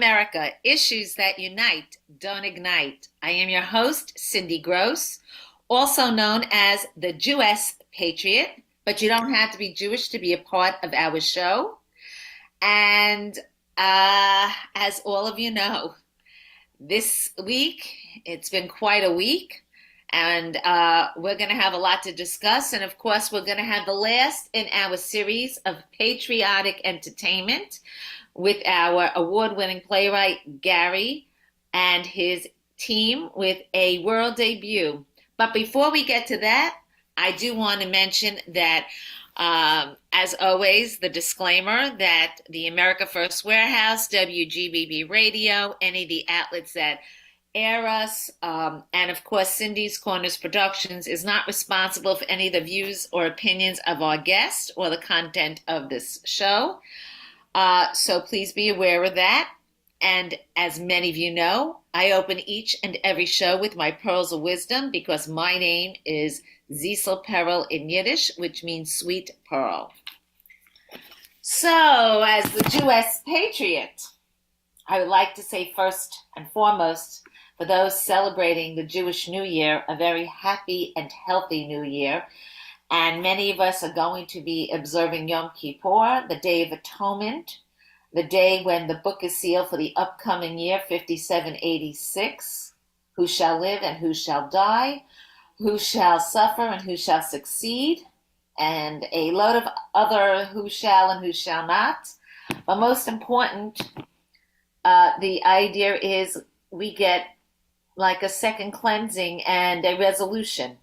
America, issues that unite, don't ignite. I am your host, Cindy Gross, also known as the Jewess Patriot, but you don't have to be Jewish to be a part of our show. And as all of you know, this week, it's been quite a week, and we're going to have a lot to discuss. And of course, we're going to have the last in our series of patriotic entertainment with our award-winning playwright Gary and his team with a world debut. But before we get to that, I do want to mention that, as always, the disclaimer that the America First Warehouse, WGBB Radio, any of the outlets that air us, and of course Cindy's Corners Productions is not responsible for any of the views or opinions of our guests or the content of this show. So please be aware of that. And as many of you know, I open each and every show with my pearls of wisdom because my name is Zisel Perel in Yiddish, which means sweet pearl. So, as the Jewess Patriot, I would like to say first and foremost, for those celebrating the Jewish New Year, a very happy and healthy New Year. And many of us are going to be observing Yom Kippur, the Day of Atonement, the day when the book is sealed for the upcoming year, 5786. Who shall live and who shall die? Who shall suffer and who shall succeed? And a load of other who shall and who shall not. But most important, the idea is we get like a second cleansing and a resolution.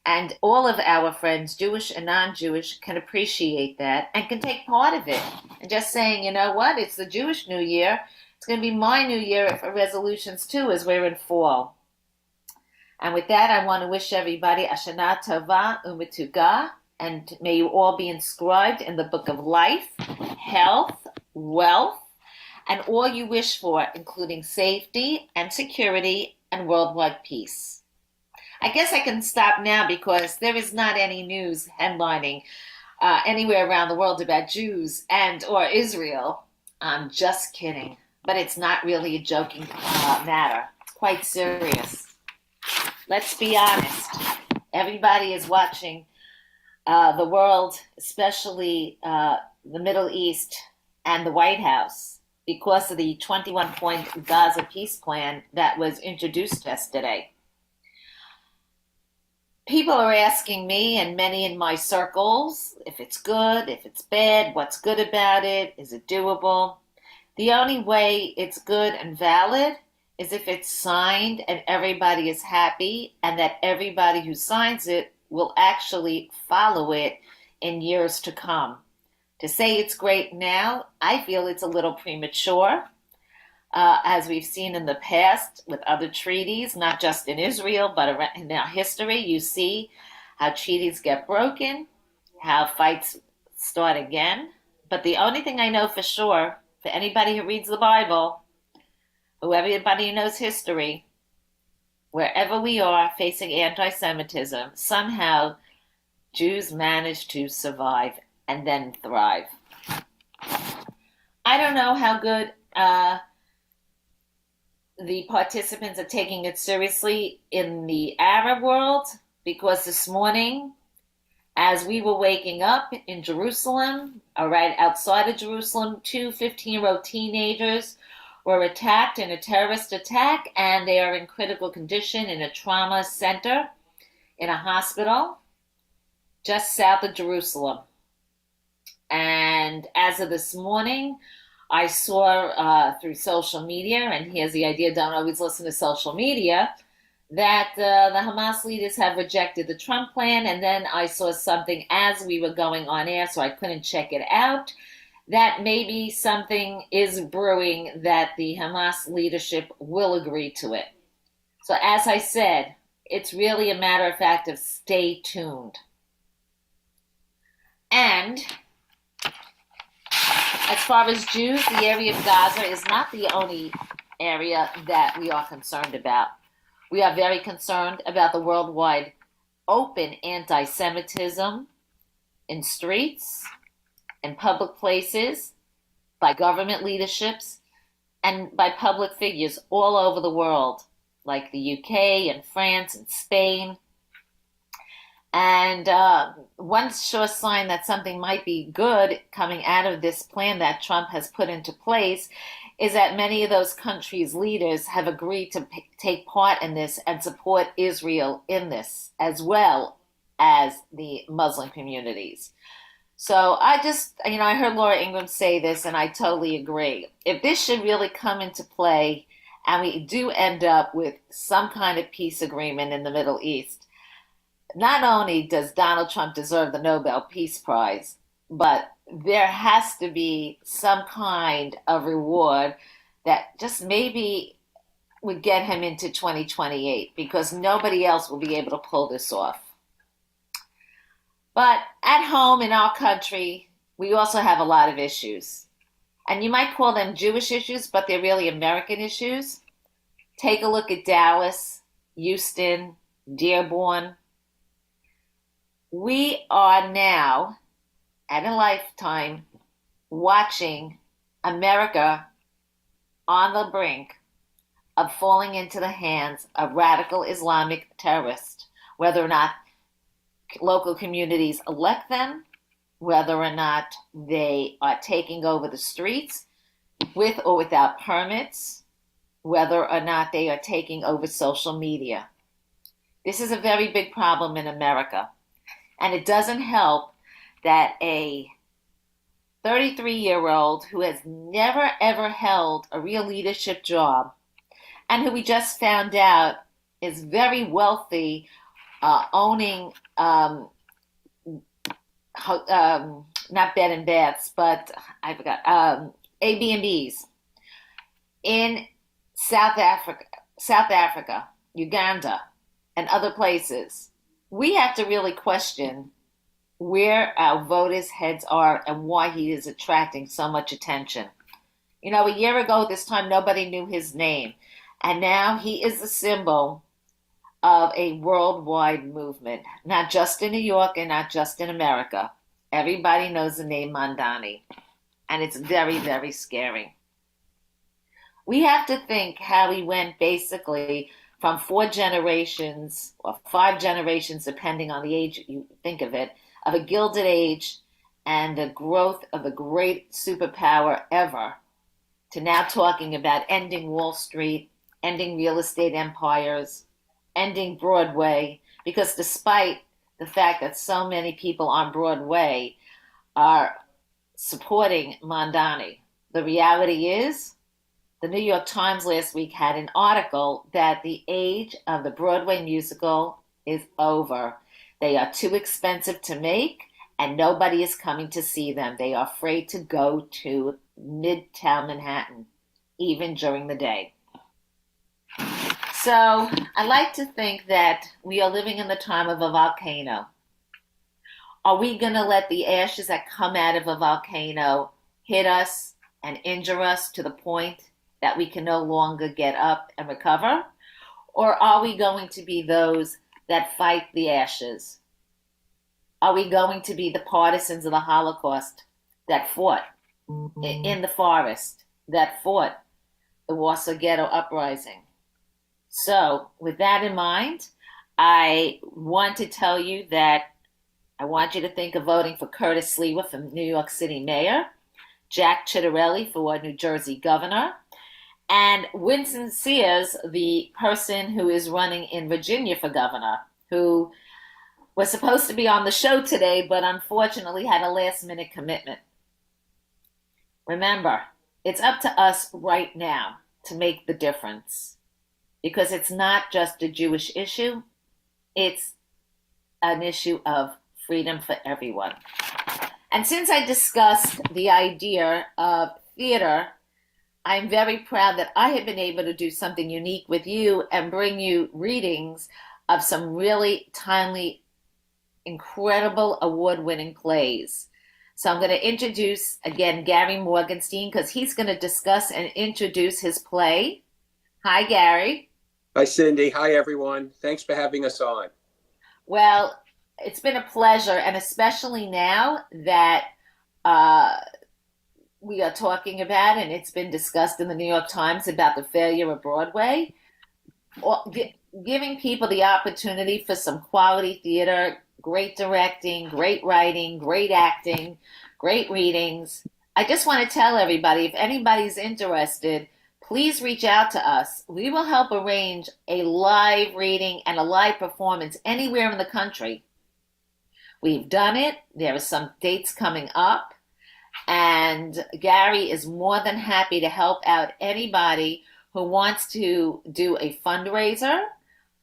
And all of our friends, Jewish and non-Jewish, can appreciate that and can take part of it. And just saying, you know what, it's the Jewish New Year. It's going to be my New Year for resolutions too, as we're in fall. And with that, I want to wish everybody Ashana Tova U'Metuga, and may you all be inscribed in the book of life, health, wealth, and all you wish for, including safety and security and worldwide peace. I guess I can stop now because there is not any news headlining anywhere around the world about Jews and or Israel. I'm just kidding. But it's not really a joking matter. It's quite serious. Let's be honest. Everybody is watching the world, especially the Middle East and the White House, because of the 21-point Gaza peace plan that was introduced yesterday. People are asking me, and many in my circles, if it's good, if it's bad, what's good about it, is it doable? The only way it's good and valid is if it's signed and everybody is happy, and that everybody who signs it will actually follow it in years to come. To say it's great now, I feel it's a little premature. As we've seen in the past with other treaties, not just in Israel, but in our history, you see how treaties get broken, how fights start again. But the only thing I know for sure, for anybody who reads the Bible, who everybody who knows history, wherever we are facing anti-Semitism, somehow Jews manage to survive and then thrive. I don't know how good the participants are taking it seriously in the Arab world, because this morning, as we were waking up in Jerusalem, or right outside of Jerusalem, two 15-year-old teenagers were attacked in a terrorist attack, and they are in critical condition in a trauma center in a hospital just south of Jerusalem. And as of this morning, I saw through social media, and here's the idea, don't always listen to social media, that the Hamas leaders have rejected the Trump plan. And then I saw something as we were going on air, so I couldn't check it out, that maybe something is brewing that the Hamas leadership will agree to it. So as I said, it's really a matter of fact of stay tuned. And as far as Jews, the area of Gaza is not the only area that we are concerned about. We are very concerned about the worldwide open anti-Semitism in streets, in public places, by government leaderships, and by public figures all over the world, like the UK and France and Spain. And one sure sign that something might be good coming out of this plan that Trump has put into place is that many of those countries' leaders have agreed to take part in this and support Israel in this, as well as the Muslim communities. So I heard Laura Ingraham say this, and I totally agree. If this should really come into play, and we do end up with some kind of peace agreement in the Middle East, not only does Donald Trump deserve the Nobel Peace Prize, but there has to be some kind of reward that just maybe would get him into 2028 because nobody else will be able to pull this off. But at home in our country, we also have a lot of issues. And you might call them Jewish issues, but they're really American issues. Take a look at Dallas, Houston, Dearborn. We are now, at a lifetime, watching America on the brink of falling into the hands of radical Islamic terrorists, whether or not local communities elect them, whether or not they are taking over the streets with or without permits, whether or not they are taking over social media. This is a very big problem in America. And it doesn't help that a 33-year-old who has never ever held a real leadership job and who we just found out is very wealthy, owning not bed and baths, but I forgot, Airbnbs in South Africa, Uganda, and other places. We have to really question where our voters' heads are and why he is attracting so much attention. You know, a year ago this time, nobody knew his name. And now he is the symbol of a worldwide movement, not just in New York and not just in America. Everybody knows the name Mamdani. And it's very, very scary. We have to think how he went basically from 4 generations or 5 generations, depending on the age you think of it, of a gilded age and the growth of the great superpower ever, to now talking about ending Wall Street, ending real estate empires, ending Broadway, because despite the fact that so many people on Broadway are supporting Mamdani, the reality is the New York Times last week had an article that the age of the Broadway musical is over. They are too expensive to make, and nobody is coming to see them. They are afraid to go to Midtown Manhattan, even during the day. So I like to think that we are living in the time of a volcano. Are we going to let the ashes that come out of a volcano hit us and injure us to the point that we can no longer get up and recover? Or are we going to be those that fight the ashes? Are we going to be the partisans of the Holocaust that fought in the forest, that fought the Warsaw Ghetto Uprising? So, with that in mind, I want to tell you that I want you to think of voting for Curtis Sliwa for New York City Mayor, Jack Ciattarelli for New Jersey Governor, and Winston Sears, the person who is running in Virginia for governor, who was supposed to be on the show today, but unfortunately had a last-minute commitment. Remember, it's up to us right now to make the difference, because it's not just a Jewish issue, it's an issue of freedom for everyone. And since I discussed the idea of theater, I'm very proud that I have been able to do something unique with you and bring you readings of some really timely, incredible award-winning plays. So I'm going to introduce, again, Gary Morgenstein, because he's going to discuss and introduce his play. Hi, Gary. Hi, Cindy. Hi, everyone. Thanks for having us on. Well, it's been a pleasure, and especially now that uh, we are talking about, and it's been discussed in the New York Times about the failure of Broadway, or giving people the opportunity for some quality theater, great directing, great writing, great acting, great readings. I just want to tell everybody if anybody's interested, please reach out to us. We will help arrange a live reading and a live performance anywhere in the country. We've done it. There are some dates coming up. And Gary is more than happy to help out anybody who wants to do a fundraiser,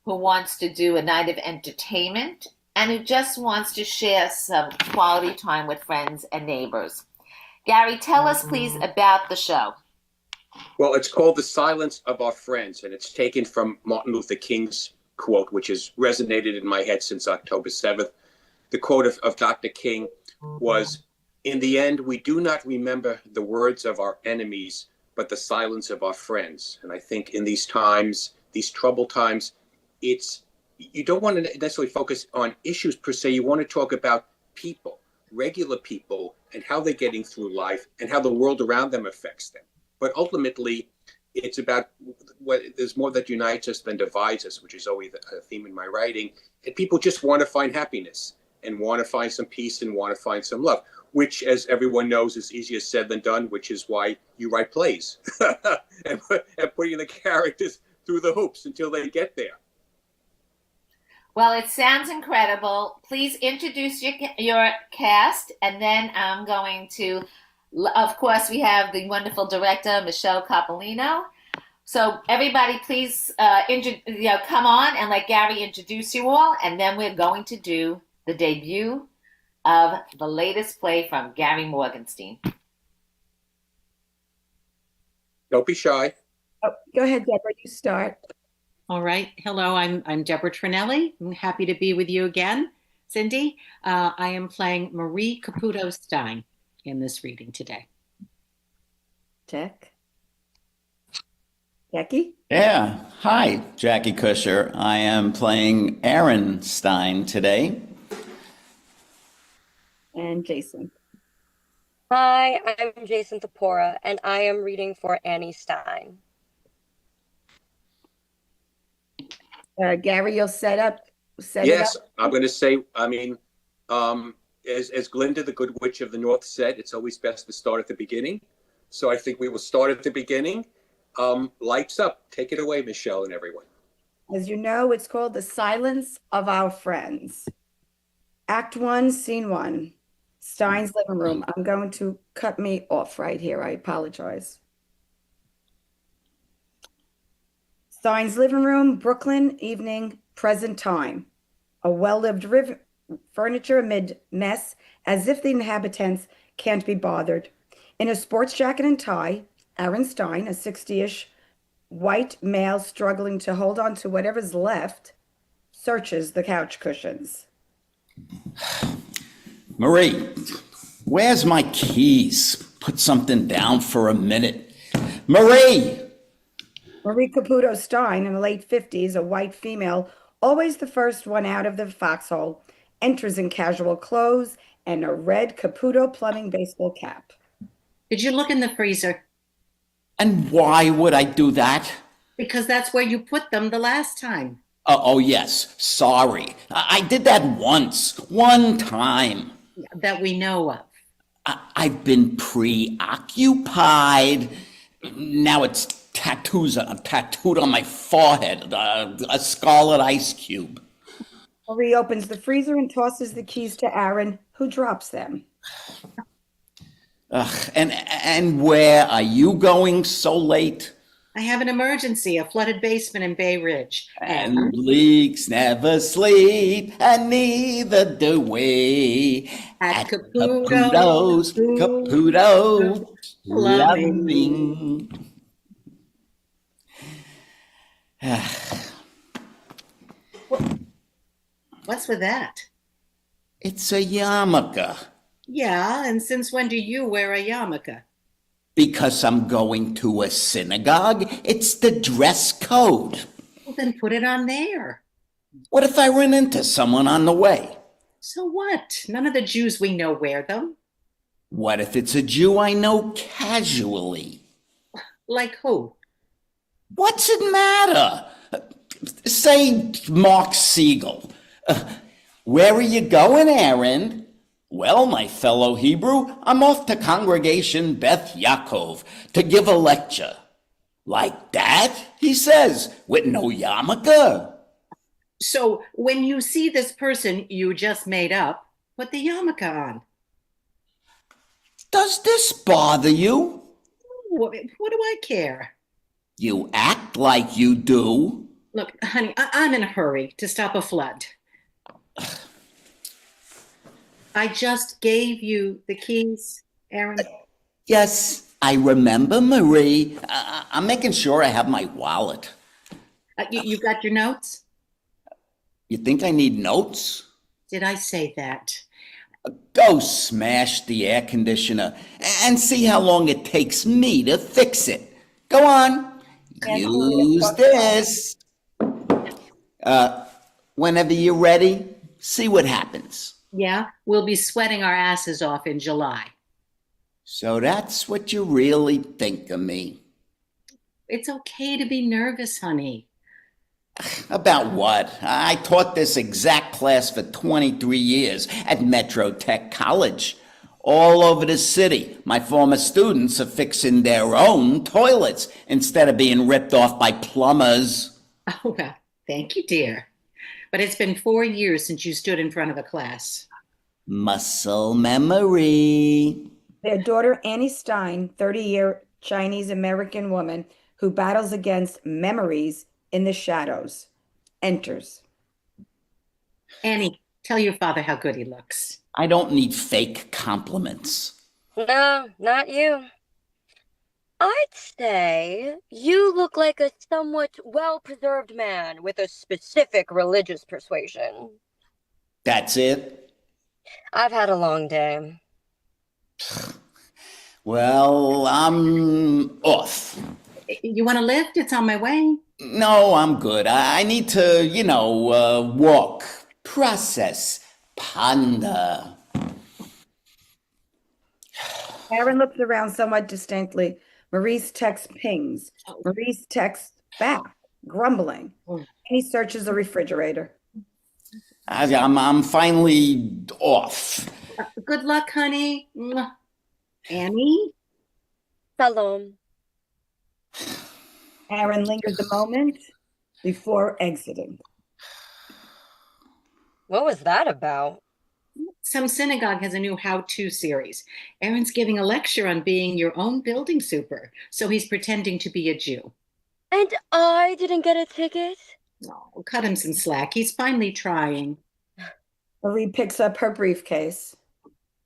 who wants to do a night of entertainment, and who just wants to share some quality time with friends and neighbors. Gary, tell us please about the show. Well, it's called The Silence of Our Friends, and it's taken from Martin Luther King's quote, which has resonated in my head since October 7th. The quote of Dr. King was, "In the end, we do not remember the words of our enemies, but the silence of our friends." And I think in these times, these troubled times, you don't want to necessarily focus on issues per se. You want to talk about people, regular people, and how they're getting through life and how the world around them affects them. But ultimately, it's about there's more that unites us than divides us, which is always a theme in my writing. And people just want to find happiness and want to find some peace and want to find some love, which, as everyone knows, is easier said than done, which is why you write plays and putting the characters through the hoops until they get there. Well, it sounds incredible. Please introduce your cast, and then I'm going to, of course, we have the wonderful director, Michelle Coppolino. So everybody, please come on and let Gary introduce you all, and then we're going to do the debut of the latest play from Gary Morgenstein. Don't be shy. Oh, go ahead, Deborah, you start. All right. Hello, I'm Deborah Trinelli. I'm happy to be with you again, Cindy. I am playing Marie Caputo Stein in this reading today. Check. Jackie? Yeah. Hi, Jackie Kusher. I am playing Aaron Stein today. And Jason. Hi, I'm Jason Thapora, and I am reading for Annie Stein. Gary, you'll set it Yes, up. I'm going to say, as Glinda, the Good Witch of the North said, it's always best to start at the beginning. So I think we will start at the beginning. Lights up. Take it away, Michelle and everyone. As you know, it's called The Silence of Our Friends. Act 1, Scene 1. Stein's living room. I'm going to cut me off right here. I apologize. Stein's living room, Brooklyn, evening, present time. A well-lived furniture amid mess, as if the inhabitants can't be bothered. In a sports jacket and tie, Aaron Stein, a 60-ish white male struggling to hold on to whatever's left, searches the couch cushions. Marie, where's my keys? Put something down for a minute. Marie! Marie Caputo Stein, in the late 50s, a white female, always the first one out of the foxhole, enters in casual clothes and a red Caputo plumbing baseball cap. Did you look in the freezer? And why would I do that? Because that's where you put them the last time. Oh, yes. Sorry. I did that once. One time. That we know of. I've been preoccupied. Now it's tattooed on my forehead, a scarlet ice cube. Marie opens the freezer and tosses the keys to Aaron, who drops them. And where are you going so late? I have an emergency, a flooded basement in Bay Ridge. And leaks never sleep, and neither do we. At Caputo's Plumbing. What's with that? It's a yarmulke. Yeah, and since when do you wear a yarmulke? Because I'm going to a synagogue. It's the dress code. Well, then put it on there. What if I run into someone on the way? So what? None of the Jews we know wear them. What if it's a Jew I know casually? Like who? What's it matter? Say Mark Siegel. Where are you going, Aaron? Well, my fellow Hebrew, I'm off to Congregation Beth Yaakov to give a lecture. Like that, he says, with no yarmulke. So when you see this person you just made up, put the yarmulke on. Does this bother you? What do I care? You act like you do. Look, honey, I'm in a hurry to stop a flood. I just gave you the keys, Aaron. Yes, I remember, Marie. I'm making sure I have my wallet. You got your notes? You think I need notes? Did I say that? Go smash the air conditioner and see how long it takes me to fix it. Go on. Use this. Whenever you're ready, see what happens. Yeah, we'll be sweating our asses off in July. So that's what you really think of me. It's okay to be nervous, honey. About what? I taught this exact class for 23 years at Metro Tech College. All over the city, my former students are fixing their own toilets instead of being ripped off by plumbers. Oh, well, thank you, dear. But it's been 4 years since you stood in front of a class. Muscle memory. Their daughter, Annie Stein, 30-year Chinese-American woman who battles against memories in the shadows, enters. Annie, tell your father how good he looks. I don't need fake compliments. No, not you. I'd say you look like a somewhat well-preserved man with a specific religious persuasion. That's it? I've had a long day. Well, I'm off. You want a lift? It's on my way. No, I'm good. I need to, walk, process, ponder. Aaron looks around somewhat distinctly. Marie's text pings. Marie's text back, grumbling. He searches the refrigerator. I'm finally off. Good luck, honey. Mwah. Annie? Shalom. Aaron lingers a moment before exiting. What was that about? Some synagogue has a new how-to series. Aaron's giving a lecture on being your own building super, so he's pretending to be a Jew. And I didn't get a ticket? Oh, cut him some slack. He's finally trying. Marie picks up her briefcase.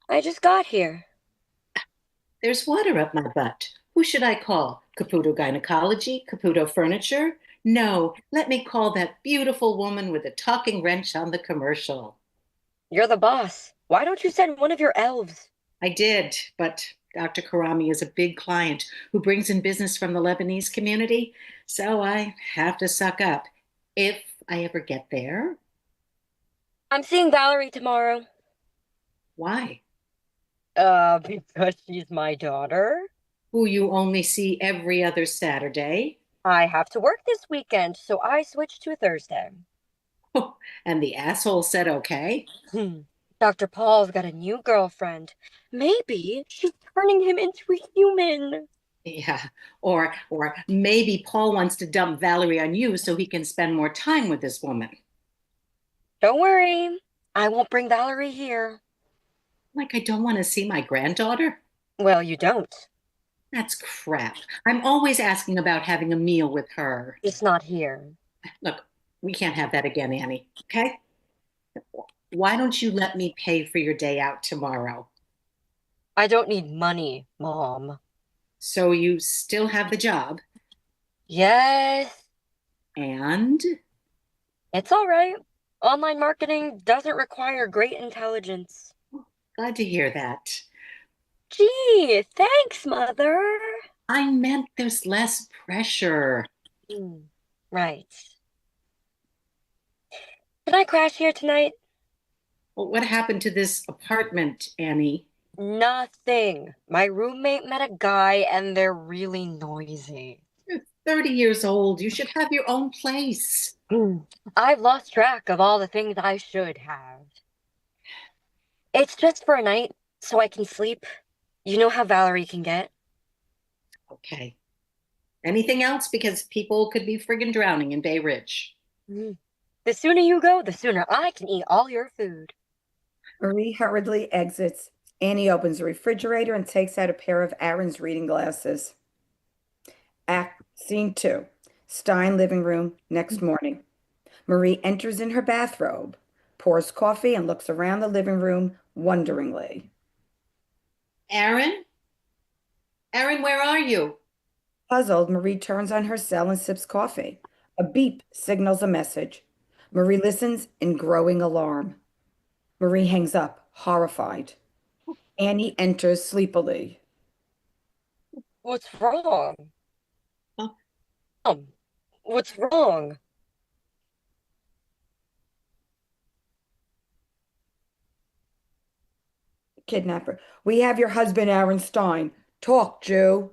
I just got here. There's water up my butt. Who should I call? Caputo Gynecology? Caputo Furniture? No, let me call that beautiful woman with a talking wrench on the commercial. You're the boss. Why don't you send one of your elves? I did, but Dr. Karami is a big client who brings in business from the Lebanese community, so I have to suck up. If I ever get there. I'm seeing Valerie tomorrow. Why? Because she's my daughter. Who you only see every other Saturday. I have to work this weekend, so I switched to a Thursday. And the asshole said okay. Dr. Paul's got a new girlfriend. Maybe she's turning him into a human. Yeah, or maybe Paul wants to dump Valerie on you so he can spend more time with this woman. Don't worry, I won't bring Valerie here. Like I don't want to see my granddaughter? Well, you don't. That's crap. I'm always asking about having a meal with her. It's not here. Look, we can't have that again, Annie, okay? Why don't you let me pay for your day out tomorrow? I don't need money, Mom. So you still have the job? Yes. And? It's all right. Online marketing doesn't require great intelligence. Glad to hear that. Gee, thanks, Mother. I meant there's less pressure. Right. Can I crash here tonight? Well, what happened to this apartment, Annie? Nothing. My roommate met a guy and they're really noisy. You're 30 years old. You should have your own place. I've lost track of all the things I should have. It's just for a night, so I can sleep. You know how Valerie can get. Okay. Anything else? Because people could be friggin' drowning in Bay Ridge. The sooner you go, the sooner I can eat all your food. Marie hurriedly exits. Annie opens the refrigerator and takes out a pair of Aaron's reading glasses. Scene 2. Stein living room, next morning. Marie enters in her bathrobe, pours coffee, and looks around the living room wonderingly. Aaron? Aaron, where are you? Puzzled, Marie turns on her cell and sips coffee. A beep signals a message. Marie listens in growing alarm. Marie hangs up, horrified. Annie enters sleepily. What's wrong? Huh? What's wrong? Kidnapper. We have your husband, Aaron Stein. Talk, Jew.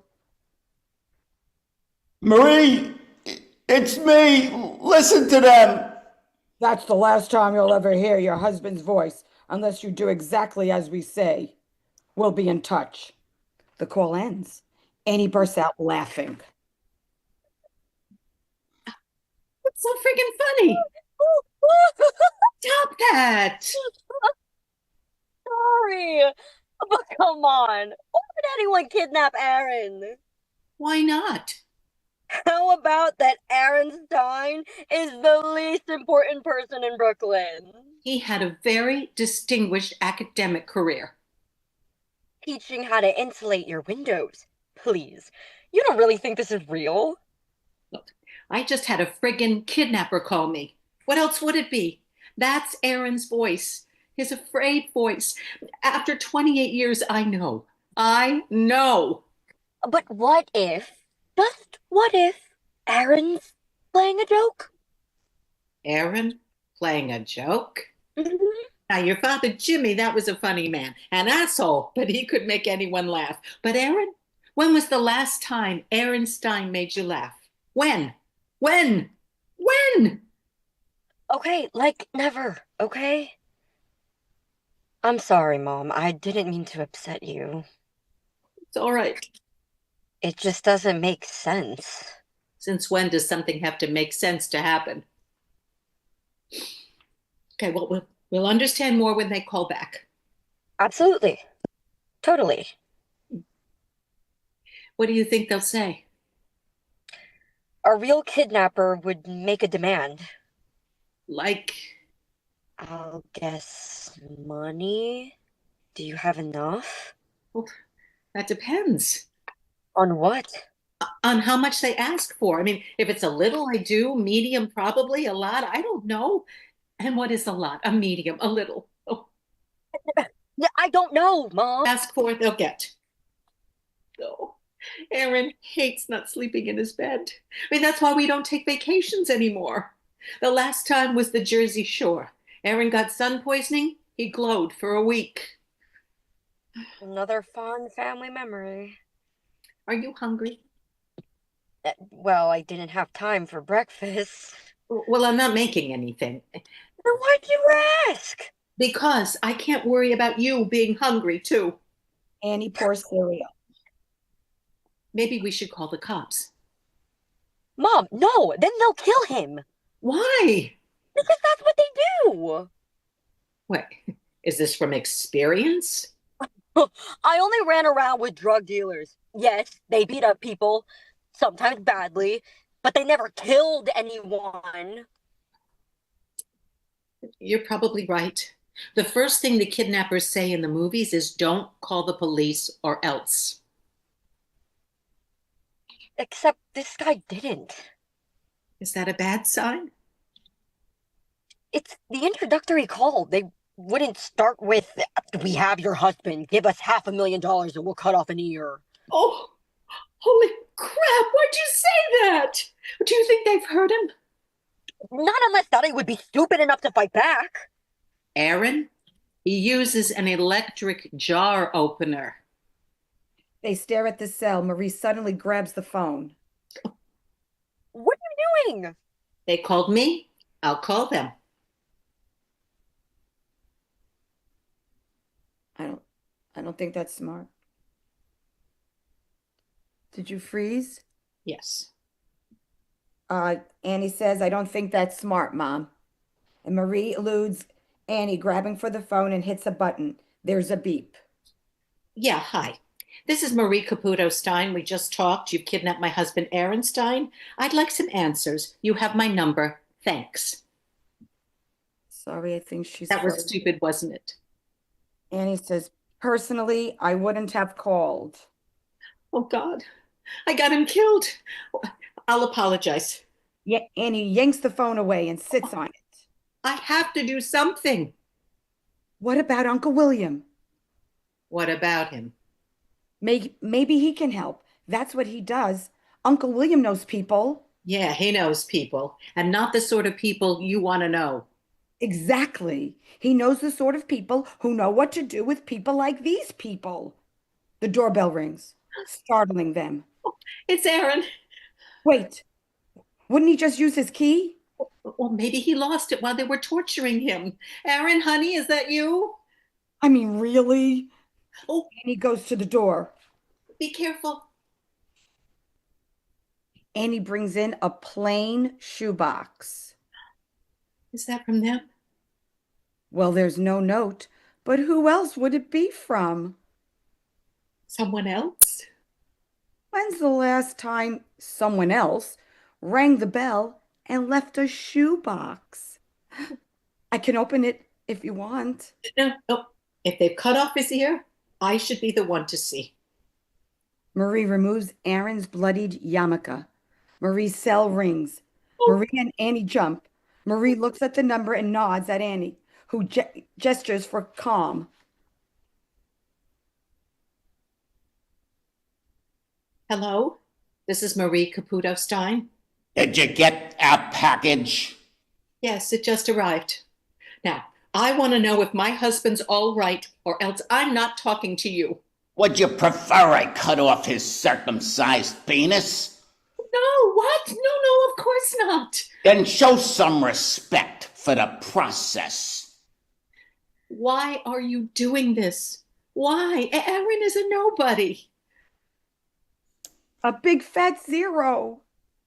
Marie, it's me. Listen to them. That's the last time you'll ever hear your husband's voice, unless you do exactly as we say. We'll be in touch. The call ends. Annie bursts out laughing. What's so friggin' funny? Stop that. Sorry, but come on. Why would anyone kidnap Aaron? Why not? How about that Aaron Stein is the least important person in Brooklyn? He had a very distinguished academic career. Teaching how to insulate your windows. Please, you don't really think this is real? Look, I just had a friggin' kidnapper call me. What else would it be? That's Aaron's voice. His afraid voice. After 28 years, I know. I know. But what if, just what if, Aaron's playing a joke? Aaron playing a joke? Mhm. Now, your father, Jimmy, that was a funny man. An asshole, but he could make anyone laugh. But Aaron? When was the last time Aaron Stein made you laugh? When? When? When? Okay, like never, okay? I'm sorry, Mom. I didn't mean to upset you. It's all right. It just doesn't make sense. Since when does something have to make sense to happen? Okay, well, we'll understand more when they call back. Absolutely. Totally. What do you think they'll say? A real kidnapper would make a demand. Like, I'll guess money? Do you have enough? well, that depends On what? on how much they ask for. I mean, if it's a little, I do. Medium, probably. A lot, I don't know. And what is a lot? A medium, a little. Oh, Yeah, I don't know, Mom. ask for it, they'll get. No. Aaron hates not sleeping in his bed. I mean, that's why we don't take vacations anymore. The last time was the Jersey Shore. Aaron got sun poisoning. He glowed for a week. Another fond family memory. Are you hungry? Well, I didn't have time for breakfast. Well, I'm not making anything Then why'd you ask? because I can't worry about you being hungry too. Annie pours cereal. Maybe we should call the cops. Mom, no, then they'll kill him. Why? Because that's what they do. Wait, is this from experience? I only ran around with drug dealers. Yes, they beat up people, sometimes badly, but they never killed anyone. You're probably right. The first thing the kidnappers say in the movies is don't call the police or else. Except this guy didn't. Is that a bad sign? It's the introductory call. They wouldn't start with, "We have your husband. Give us $500,000 and we'll cut off an ear." Oh, holy crap, why'd you say that? Do you think they've heard him? Not unless Daddy would be stupid enough to fight back. Aaron, He uses an electric jar opener. They stare at the cell. Marie suddenly grabs the phone. What are you doing? They called me. I'll call them. I don't think that's smart. Did you freeze? Yes. Annie says, I don't think that's smart, Mom. And Marie eludes Annie, grabbing for the phone and hits a button. There's a beep. Yeah, hi. This is Marie Caputo Stein. We just talked. You've kidnapped my husband, Aaron Stein. I'd like some answers. You have my number. Thanks. Sorry, I think she's That was frozen. stupid, wasn't it? Annie says, personally, I wouldn't have called. Oh, God. I got him killed. I'll apologize. Yeah, Annie yanks the phone away and sits on it. I have to do something. What about Uncle William? What about him? Maybe he can help. That's what he does. Uncle William knows people. Yeah, he knows people, and not the sort of people you want to know. Exactly. He knows the sort of people who know what to do with people like these people. The doorbell rings, startling them. It's Aaron. Wait, wouldn't he just use his key? Well, maybe he lost it while they were torturing him. Aaron, honey, is that you? I mean, really? Oh, Annie goes to the door. be careful. Annie brings in a plain shoebox. Is that from them? Well, there's no note, but who else would it be from? Someone else? When's the last time someone else rang the bell and left a shoebox? I can open it if you want. No, no. If they've cut off his ear, I should be the one to see. Marie removes Aaron's bloodied yarmulke. Marie's cell rings. Marie and Annie jump. Marie looks at the number and nods at Annie, who gestures for calm. Hello, this is Marie Caputo Stein. Did you get our package? Yes, it just arrived. Now, I want to know if my husband's all right, or else I'm not talking to you. Would you prefer I cut off his circumcised penis? No, what? No, of course not. Then show some respect for the process. Why are you doing this? Why? Aaron is a nobody. A big fat zero.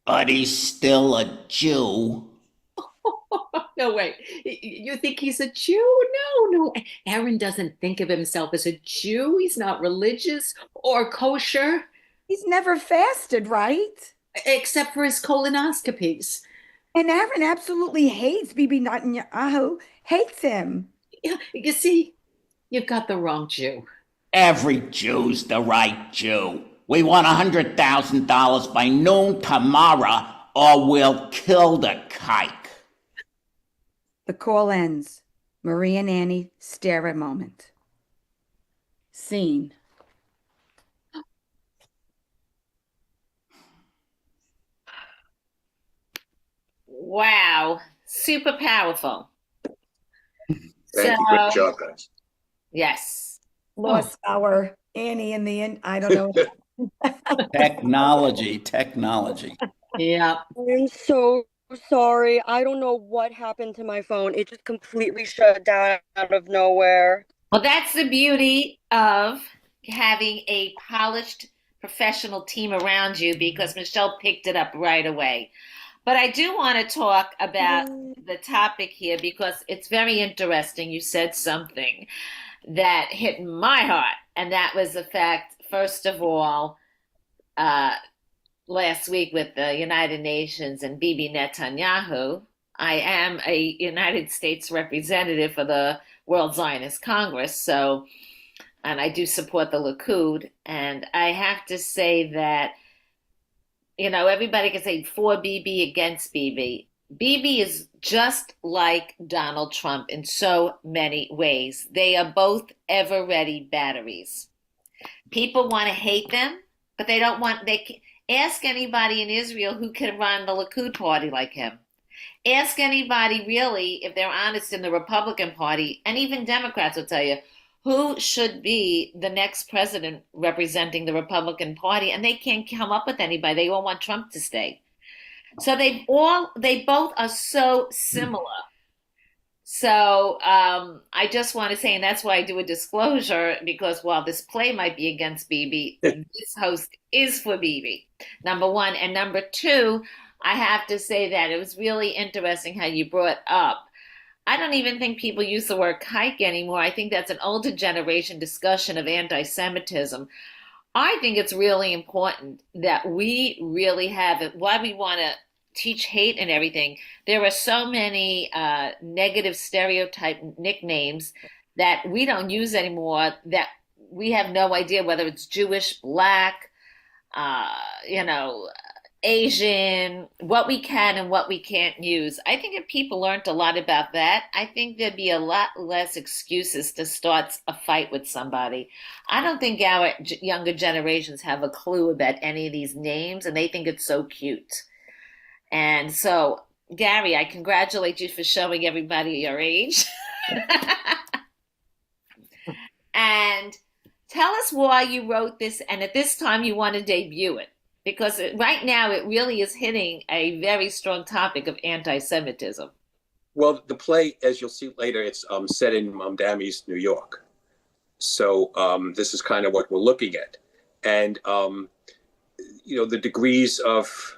But he's still a Jew. No, wait. You think he's a Jew? No. Aaron doesn't think of himself as a Jew. He's not religious or kosher, He's never fasted, right? except for his colonoscopies. And Aaron absolutely hates Bibi Netanyahu. Hates him. Yeah, you see, you've got the wrong Jew. Every Jew's the right Jew. We want $100,000 by noon tomorrow, or we'll kill the kike. The call ends. Marie and Annie stare a moment. Scene. Wow, super powerful. Thank you. Good job, guys. Yes. Lost our Annie in the end. I don't know. Technology. Yeah. I'm so sorry. I don't know what happened to my phone. It just completely shut down out of nowhere. Well, that's the beauty of having a polished professional team around you because Michelle picked it up right away. But I do want to talk about the topic here because it's very interesting. You said something that hit my heart, and that was the fact, first of all, last week with the United Nations and Bibi Netanyahu, I am a United States representative for the World Zionist Congress, so, and I do support the Likud, and I have to say that, you know, everybody can say for Bibi, against Bibi. Bibi is just like Donald Trump in so many ways. They are both ever-ready batteries. People want to hate them, but they don't want, ask anybody in Israel who can run the Likud party like him. Ask anybody really, if they're honest in the Republican Party, and even Democrats will tell you who should be the next president representing the Republican Party, and they can't come up with anybody. They all want Trump to stay. So they both are so similar. So I just want to say, and that's why I do a disclosure, because while this play might be against Bibi, this host is for Bibi, number one. And number two, I have to say that it was really interesting how you brought up. I don't even think people use the word kike anymore. I think that's an older generation discussion of anti-Semitism. I think it's really important that we really have it. Why we want to teach hate and everything. There are so many negative stereotype nicknames that we don't use anymore, that we have no idea whether it's Jewish, Black, Asian, what we can and what we can't use. I think if people learned a lot about that, I think there'd be a lot less excuses to start a fight with somebody. I don't think our younger generations have a clue about any of these names, and they think it's so cute. And so, Gary, I congratulate you for showing everybody your age. And tell us why you wrote this, and at this time you want to debut it. Because right now it really is hitting a very strong topic of anti-Semitism. Well, the play, as you'll see later, it's set in Dammies, New York. So this is kind of what we're looking at. And, the degrees of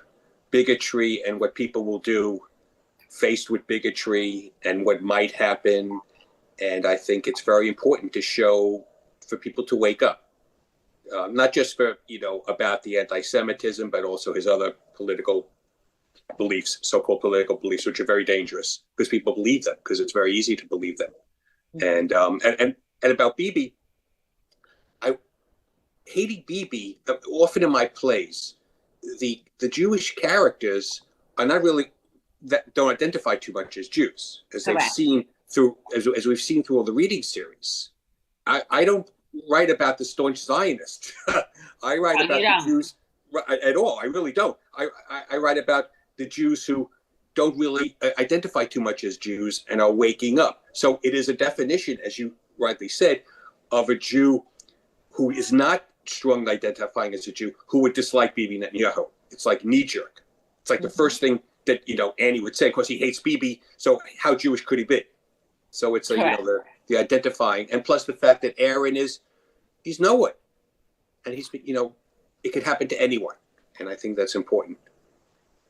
bigotry and what people will do faced with bigotry and what might happen. And I think it's very important to show for people to wake up. Not just for, about the anti-Semitism, but also his other political beliefs, so-called political beliefs, which are very dangerous because people believe them, because it's very easy to believe them. And about Bibi, hating Bibi, often in my plays, the Jewish characters are not really, that don't identify too much as Jews, as they've seen through, as we've seen through all the reading series. I don't write about the staunch Zionist. I write about the Jews at all. I really don't. I write about the Jews who don't really identify too much as Jews and are waking up. So it is a definition, as you rightly said, of a Jew who is not strongly identifying as a Jew, who would dislike Bibi Netanyahu. It's like knee-jerk. It's like the first thing that Annie would say, because he hates Bibi. So how Jewish could he be? So it's the identifying, and plus the fact that Aaron he's no one, and he's it could happen to anyone, and I think that's important.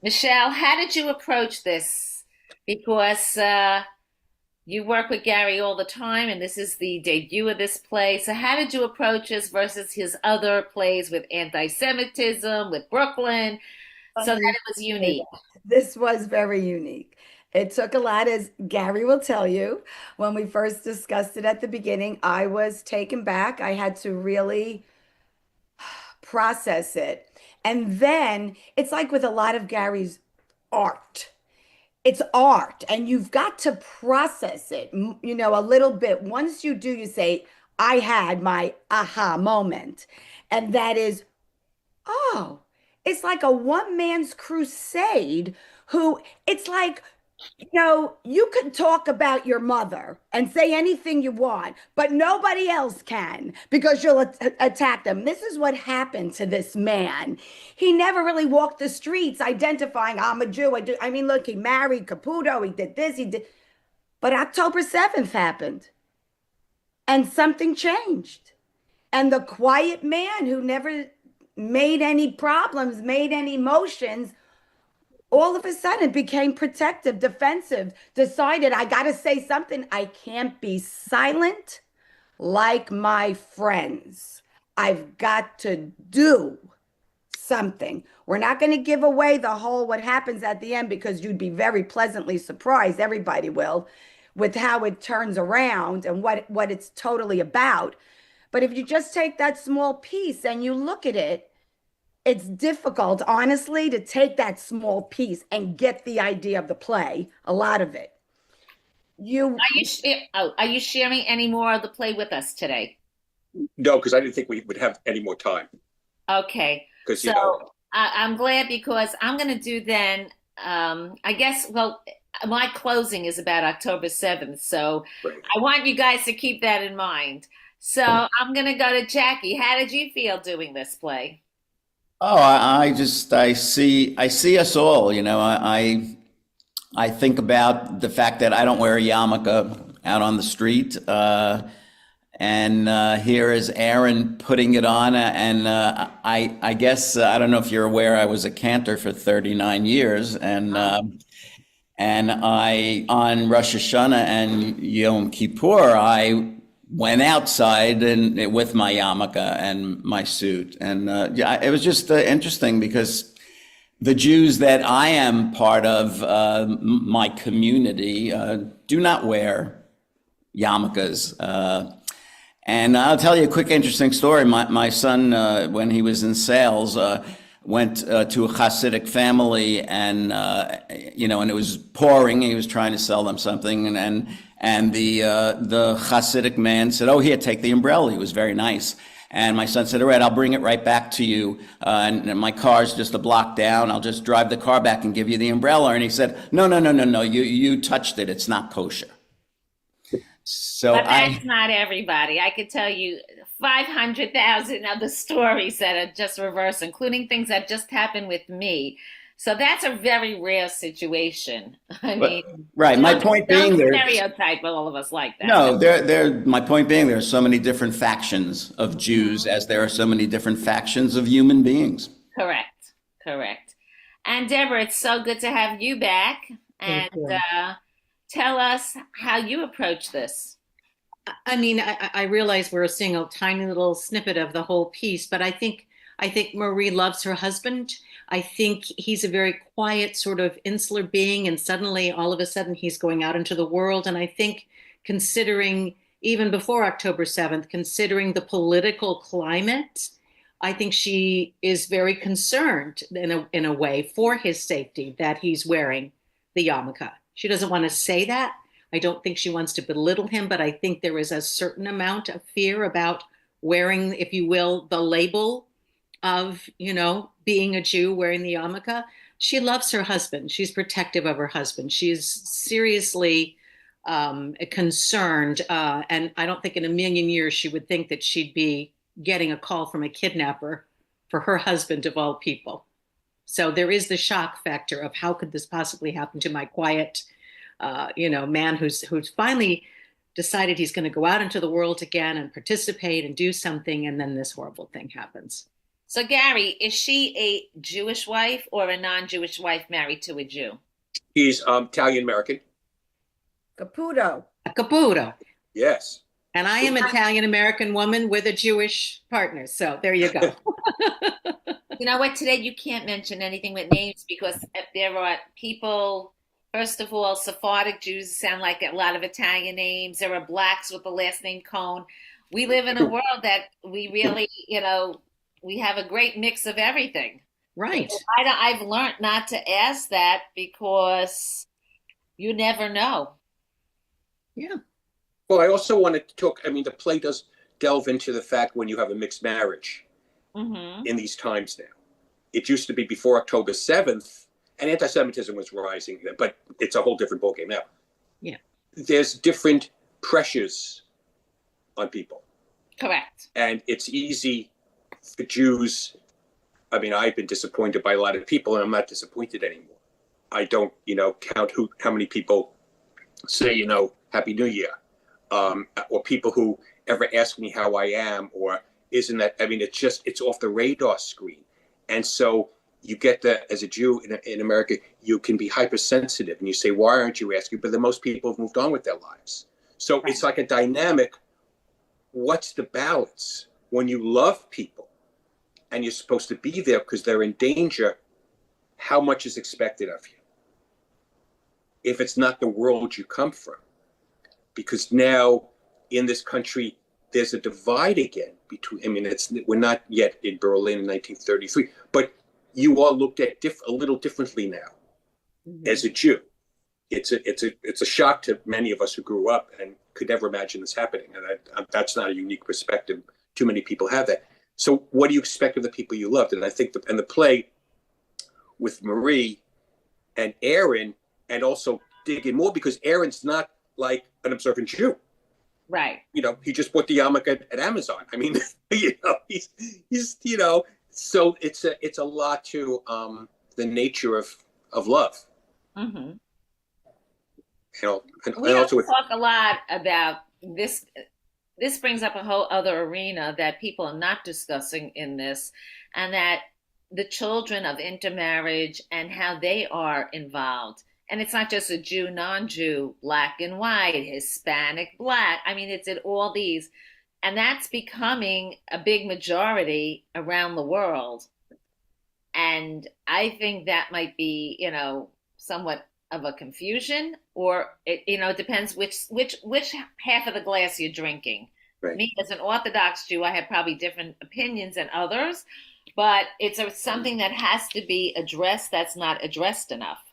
Michelle, how did you approach this? Because you work with Gary all the time, and this is the debut of this play. So how did you approach this versus his other plays with anti-Semitism, with Brooklyn, so that it was unique? This was very unique. It took a lot, as Gary will tell you. When we first discussed it at the beginning, I was taken back. I had to really process it. And then it's like with a lot of Gary's art. It's art, and you've got to process it, a little bit. Once you do, you say, I had my aha moment. And that is, oh, it's like a one man's crusade it's like, you could talk about your mother and say anything you want, but nobody else can because you'll attack them. This is what happened to this man. He never really walked the streets identifying, I'm a Jew. I mean, look, he married Caputo. He did this, he did. But October 7th happened and something changed. And the quiet man who never made any problems, made any motions, all of a sudden became protective, defensive, decided I got to say something. I can't be silent like my friends. I've got to do something. We're not going to give away the whole what happens at the end, because you'd be very pleasantly surprised, everybody will, with how it turns around and what it's totally about. But if you just take that small piece and you look at it, it's difficult, honestly, to take that small piece and get the idea of the play, a lot of it. Are you sharing any more of the play with us today? No, because I didn't think we would have any more time. Okay. Because I'm glad, because I'm going to do then I guess, well, my closing is about October 7th, so Right. I want you guys to keep that in mind. So I'm going to go to Jackie. How did you feel doing this play? Oh, I see us all, you know, I think about the fact that I don't wear a yarmulke out on the street. And here is Aaron putting it on. And I guess, I don't know if you're aware, I was a cantor for 39 years. And I, on Rosh Hashanah and Yom Kippur, I went outside and with my yarmulke and my suit. And yeah, it was just interesting because the Jews that I am part of, my community, do not wear yarmulkes. And I'll tell you a quick, interesting story. My son, when he was in sales, went to a Hasidic family, and you know, and it was pouring. He was trying to sell them something, and the Hasidic man said, "Oh, here, take the umbrella." He was very nice. And my son said, "All right, I'll bring it right back to you. And my car's just a block down. I'll just drive the car back and give you the umbrella." And he said, "No, no, no, no, no. You touched it. It's not kosher." So But that's not everybody. I could tell you 500,000 other stories that are just reverse, including things that just happened with me. So that's a very rare situation. I mean, right. My point being, don't there. stereotype all of us like that. No, my point being, there are so many different factions of Jews, as there are so many different factions of human beings. Correct, correct. And Deborah, it's so good to have you back. And Thank you. tell us how you approach this. I mean, I realize we're seeing a tiny little snippet of the whole piece, but I think Marie loves her husband. I think he's a very quiet, sort of insular being, and suddenly, all of a sudden, he's going out into the world. And I think, considering even before October 7th, considering the political climate, I think she is very concerned in a way for his safety that he's wearing the yarmulke. She doesn't want to say that. I don't think she wants to belittle him, but I think there is a certain amount of fear about wearing, if you will, the label of, you know, being a Jew, wearing the yarmulke. She loves her husband. She's protective of her husband. She's seriously concerned. And I don't think in a million years she would think that she'd be getting a call from a kidnapper for her husband of all people. So there is the shock factor of how could this possibly happen to my quiet, you know, man who's finally decided he's going to go out into the world again and participate and do something, and then this horrible thing happens. So Gary, is she a Jewish wife or a non-Jewish wife married to a Jew? He's Italian American. Caputo. A Caputo. Yes. And I am an Italian American woman with a Jewish partner. So there you go. You know what? Today you can't mention anything with names because there are people, first of all, Sephardic Jews sound like a lot of Italian names. There are blacks with the last name Cohn. We live in a world that we really, you know, we have a great mix of everything. Right. I've learned not to ask that because you never know. Yeah. Well, I also wanted to talk, I mean, the play does delve into the fact when you have a mixed marriage in these times now. It used to be before October 7th, and anti-Semitism was rising, but it's a whole different ballgame now. Yeah. There's different pressures on people. Correct. And it's easy for Jews. I mean, I've been disappointed by a lot of people, and I'm not disappointed anymore. I don't, you know, count how many people say, you know, Happy New Year, or people who ever ask me how I am, or isn't that, I mean, it's off the radar screen. And so you get that as a Jew in America, you can be hypersensitive and you say, why aren't you asking? But then most people have moved on with their lives. So It's like a dynamic. What's the balance? When you love people and you're supposed to be there because they're in danger, how much is expected of you? If it's not the world you come from. Because now in this country, there's a divide again between, I mean, we're not yet in Berlin in 1933, but you are looked at a little differently now as a Jew. It's a shock to many of us who grew up and could never imagine this happening. And that's not a unique perspective. Too many people have that. So what do you expect of the people you loved? And I think the play with Marie and Aaron, and also dig in more because Aaron's not like an observant Jew. Right. He just bought the yarmulke at Amazon. I mean, he's so it's a lot to the nature of love. Mm-hmm. And We also also talk a lot about this. This brings up a whole other arena that people are not discussing in this, and that the children of intermarriage and how they are involved. And it's not just a Jew, non-Jew, black and white, Hispanic, black. I mean, it's in all these. And that's becoming a big majority around the world. And I think that might be, somewhat of a confusion, or it depends which half of the glass you're drinking. Right. Me, as an Orthodox Jew, I have probably different opinions than others, but it's something that has to be addressed that's not addressed enough.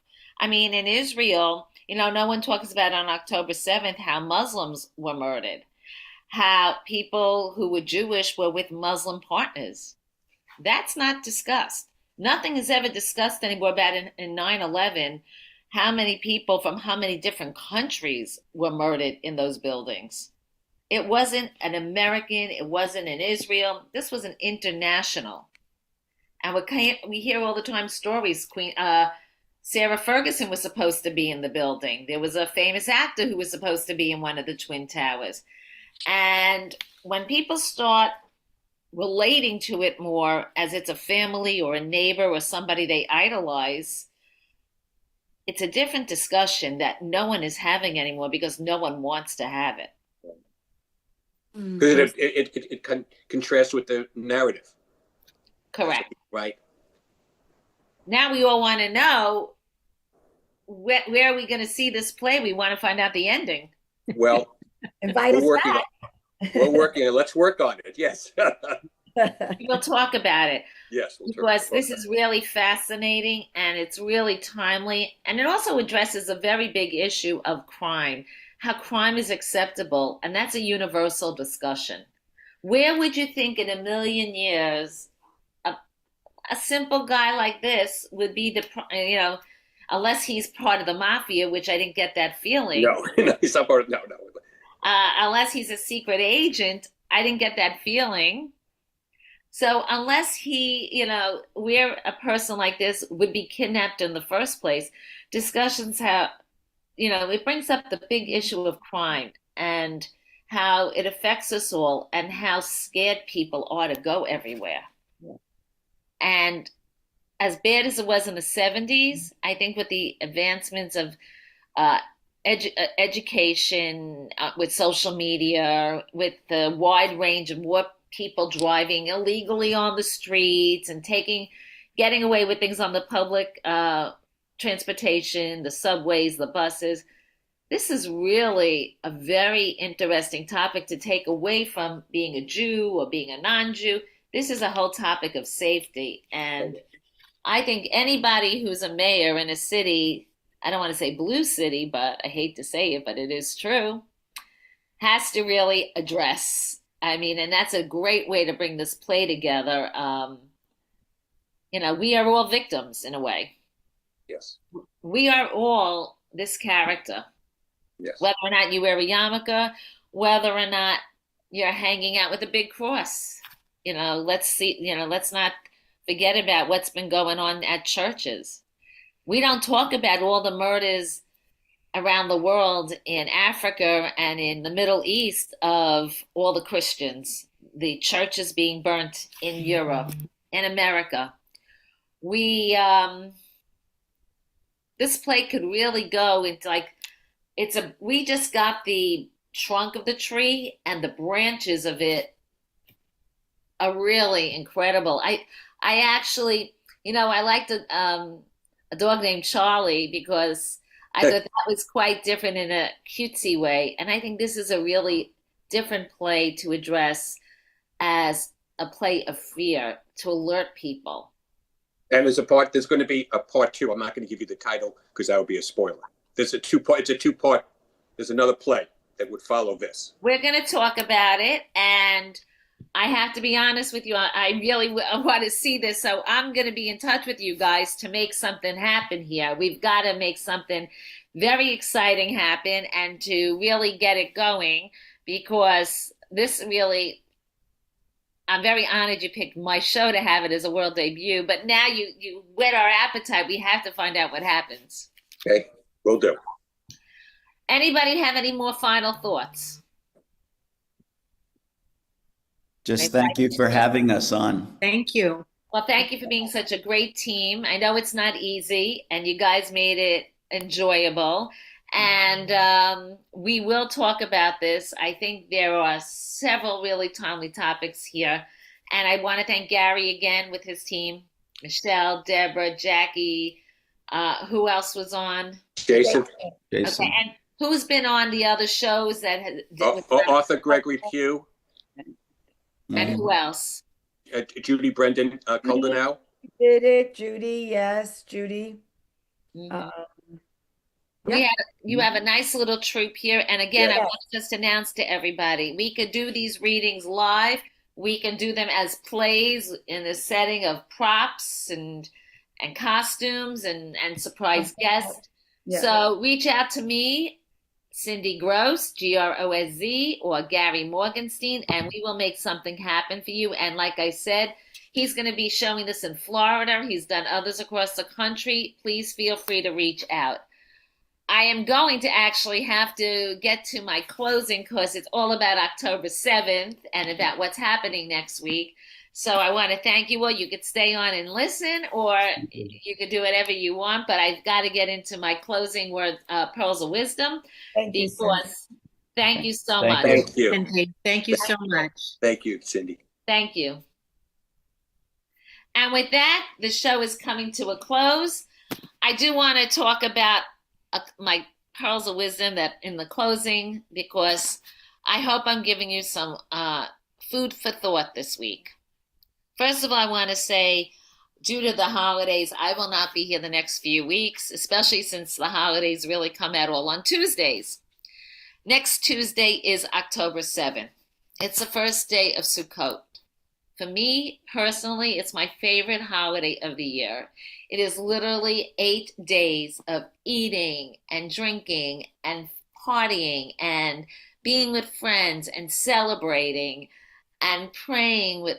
I mean, in Israel, no one talks about on October 7th how Muslims were murdered, how people who were Jewish were with Muslim partners. That's not discussed. Nothing is ever discussed anymore about in 9/11, how many people from how many different countries were murdered in those buildings. It wasn't an American, it wasn't in Israel. This was an international. And we hear all the time stories. Sarah Ferguson was supposed to be in the building. There was a famous actor who was supposed to be in one of the Twin Towers. And when people start relating to it more as it's a family or a neighbor or somebody they idolize, it's a different discussion that no one is having anymore because no one wants to have it. Because it contrasts with the narrative. Correct. Right. Now we all want to know where are we going to see this play? We want to find out the ending. Well, Invite us back. We're working. Let's work on it. Yes. We'll talk about it. Yes. Because this is really fascinating and it's really timely. And it also addresses a very big issue of crime, how crime is acceptable. And that's a universal discussion. Where would you think in a million years a simple guy like this would be, unless he's part of the mafia, which I didn't get that feeling. No, he's not part of, no. Unless he's a secret agent, I didn't get that feeling. So unless where a person like this would be kidnapped in the first place, discussions have, it brings up the big issue of crime and how it affects us all and how scared people are to go everywhere. Yeah. And as bad as it was in the 70s, I think with the advancements of education, with social media, with the wide range of more people driving illegally on the streets and getting away with things on the public transportation, the subways, the buses. This is really a very interesting topic to take away from being a Jew or being a non-Jew. This is a whole topic of safety. And I think anybody who's a mayor in a city, I don't want to say blue city, but I hate to say it, but it is true, has to really address. I mean, and that's a great way to bring this play together. We are all victims in a way. Yes. We are all this character. Yes. Whether or not you wear a yarmulke, whether or not you're hanging out with a big cross. Let's not forget about what's been going on at churches. We don't talk about all the murders around the world in Africa and in the Middle East of all the Christians, the churches being burnt in Europe, in America. This play could really go into we just got the trunk of the tree and the branches of it are really incredible. I actually, I liked a dog named Charlie because I thought that was quite different in a cutesy way. And I think this is a really different play to address as a play of fear, to alert people. And there's going to be a part 2. I'm not going to give you the title because that would be a spoiler. It's a two-part. There's another play that would follow this. We're going to talk about it, and I have to be honest with you. I really want to see this, so I'm going to be in touch with you guys to make something happen here. We've got to make something very exciting happen and to really get it going because this really, I'm very honored you picked my show to have it as a world debut, but now you whet our appetite. We have to find out what happens. Okay, will do. Anybody have any more final thoughts? Just thank you for having us on. Thank you. Well, thank you for being such a great team. I know it's not easy, and you guys made it enjoyable. And we will talk about this. I think there are several really timely topics here. And I want to thank Gary again with his team, Michelle, Deborah, Jackie. Who else was on? Jason. Jason. Okay, and who's been on the other shows that had, Arthur Gregory Pugh. and who else? Judy Brendan Coldenau. Did it, Judy? Yes, Judy. Mhm. Yeah. You have a nice little troupe here. And again, I Yeah. want to just announce to everybody, we could do these readings live. We can do them as plays in the setting of props and costumes and surprise guests. Yeah. So reach out to me, Cindy Gross, Grosz, or Gary Morgenstein, and we will make something happen for you. And like I said, he's going to be showing this in Florida. He's done others across the country. Please feel free to reach out. I am going to actually have to get to my closing because it's all about October 7th and about what's happening next week. So I want to thank you all. You could stay on and listen, or you could do whatever you want, but I've got to get into my closing word, pearls of wisdom, Thank you, because thank you so Thank much. you. Thank you. Cindy, thank you so much. Thank you, Cindy. Thank you. And with that, the show is coming to a close. I do want to talk about my pearls of wisdom that in the closing, because I hope I'm giving you some food for thought this week. First of all, I want to say, due to the holidays, I will not be here the next few weeks, especially since the holidays really come out all on Tuesdays. Next Tuesday is October 7th. It's the first day of Sukkot. For me, personally, it's my favorite holiday of the year. It is literally 8 days of eating and drinking and partying and being with friends and celebrating and praying with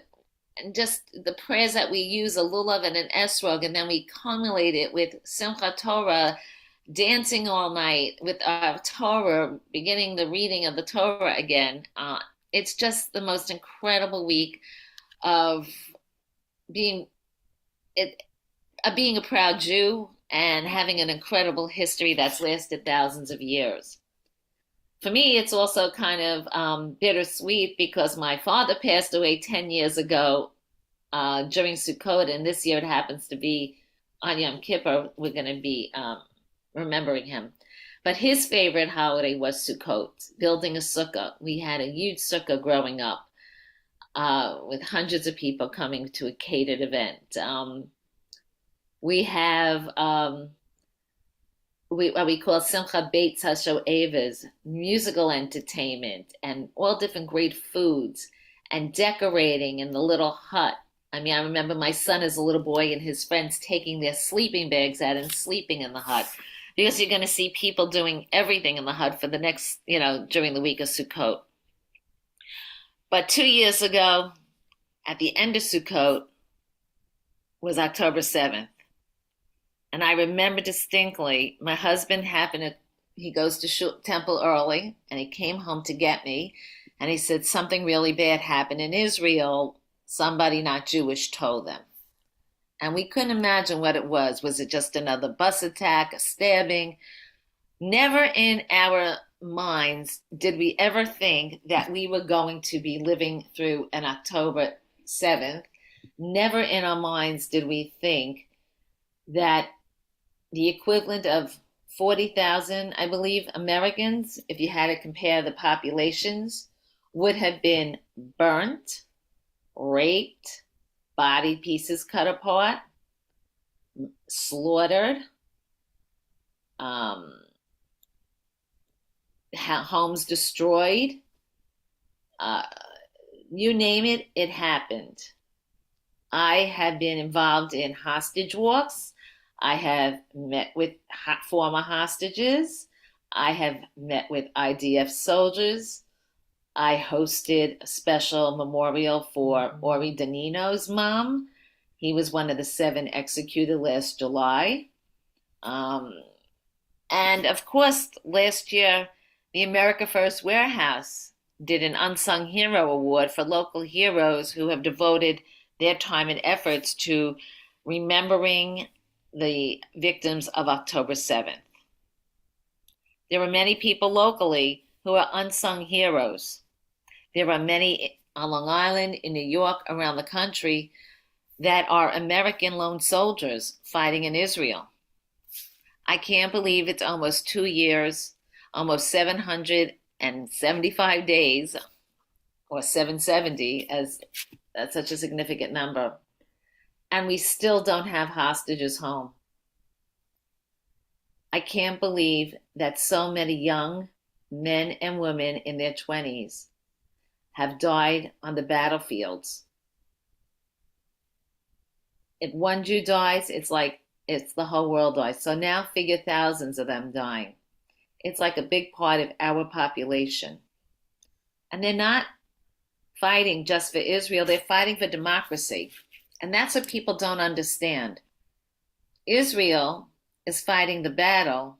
and just the prayers that we use, a lulav and an esrog, and then we culminate it with Simchat Torah, dancing all night with our Torah, beginning the reading of the Torah again. It's just the most incredible week of being a proud Jew and having an incredible history that's lasted thousands of years. For me, it's also kind of bittersweet because my father passed away 10 years ago during Sukkot, and this year it happens to be on Yom Kippur. We're going to be remembering him. But his favorite holiday was Sukkot, building a sukkah. We had a huge sukkah growing up with hundreds of people coming to a catered event. We have what we call Simcha Beit HaSho'evas, musical entertainment, and all different great foods, and decorating in the little hut. I mean, I remember my son as a little boy and his friends taking their sleeping bags out and sleeping in the hut, because you're going to see people doing everything in the hut for the next, during the week of Sukkot. But 2 years ago, at the end of Sukkot, was October 7th. And I remember distinctly, my husband he goes to temple early, and he came home to get me, and he said something really bad happened in Israel. Somebody not Jewish told them. And we couldn't imagine what it was. Was it just another bus attack, a stabbing? Never in our minds did we ever think that we were going to be living through an October 7th. Never in our minds did we think that the equivalent of 40,000, I believe, Americans, if you had to compare the populations, would have been burnt, raped, body pieces cut apart, slaughtered, homes destroyed, You name it, it happened. I have been involved in hostage walks. I have met with former hostages. I have met with IDF soldiers. I hosted a special memorial for Ori Danino's mom. He was one of the 7 executed last July. And of course, last year, the America First Warehouse did an Unsung Hero Award for local heroes who have devoted their time and efforts to remembering the victims of October 7th. There are many people locally who are unsung heroes. There are many on Long Island, in New York, around the country that are American lone soldiers fighting in Israel. I can't believe it's almost 2 years, almost 775 days, or 770, as that's such a significant number. And we still don't have hostages home. I can't believe that so many young men and women in their 20s have died on the battlefields. If one Jew dies, it's like it's the whole world dies. So now figure thousands of them dying. It's like a big part of our population. And they're not fighting just for Israel, they're fighting for democracy. And that's what people don't understand. Israel is fighting the battle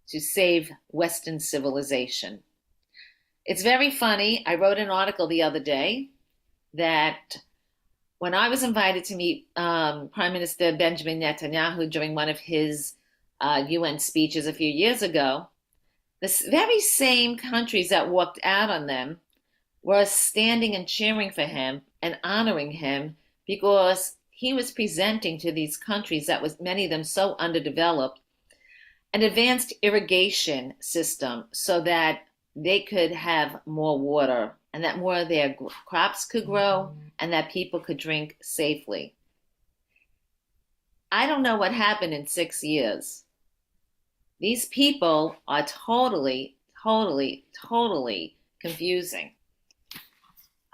to save Western civilization. It's very funny. I wrote an article the other day that when I was invited to meet Prime Minister Benjamin Netanyahu during one of his UN speeches a few years ago, the very same countries that walked out on them were standing and cheering for him and honoring him because he was presenting to these countries that was many of them so underdeveloped an advanced irrigation system so that they could have more water and that more of their crops could grow and that people could drink safely. I don't know what happened in 6 years. These people are totally confusing.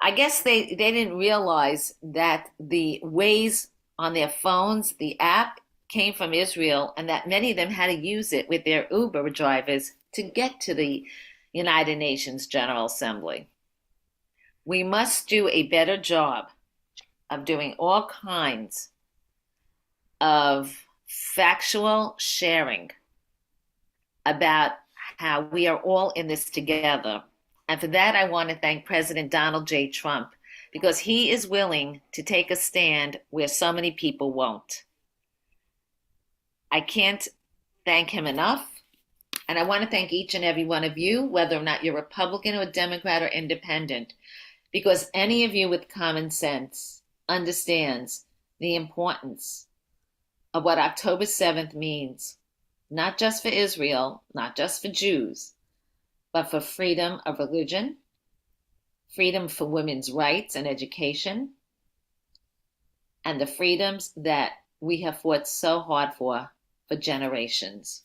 I guess they didn't realize that the Waze on their phones, the app, came from Israel and that many of them had to use it with their Uber drivers to get to the United Nations General Assembly. We must do a better job of doing all kinds of factual sharing about how we are all in this together. And for that, I want to thank President Donald J. Trump because he is willing to take a stand where so many people won't. I can't thank him enough. And I want to thank each and every one of you, whether or not you're Republican or Democrat or Independent, because any of you with common sense understands the importance of what October 7th means, not just for Israel, not just for Jews, but for freedom of religion, freedom for women's rights and education, and the freedoms that we have fought so hard for generations.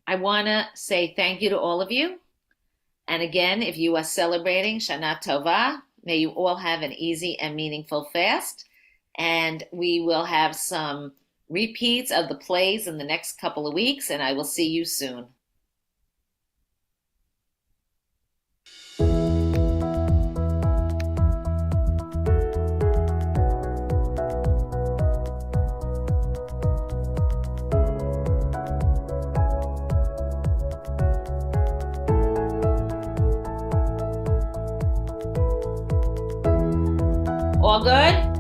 I want to say thank you to all of you. And again, if you are celebrating Shana Tova, may you all have an easy and meaningful fast. And we will have some repeats of the plays in the next couple of weeks, and I will see you soon. All good?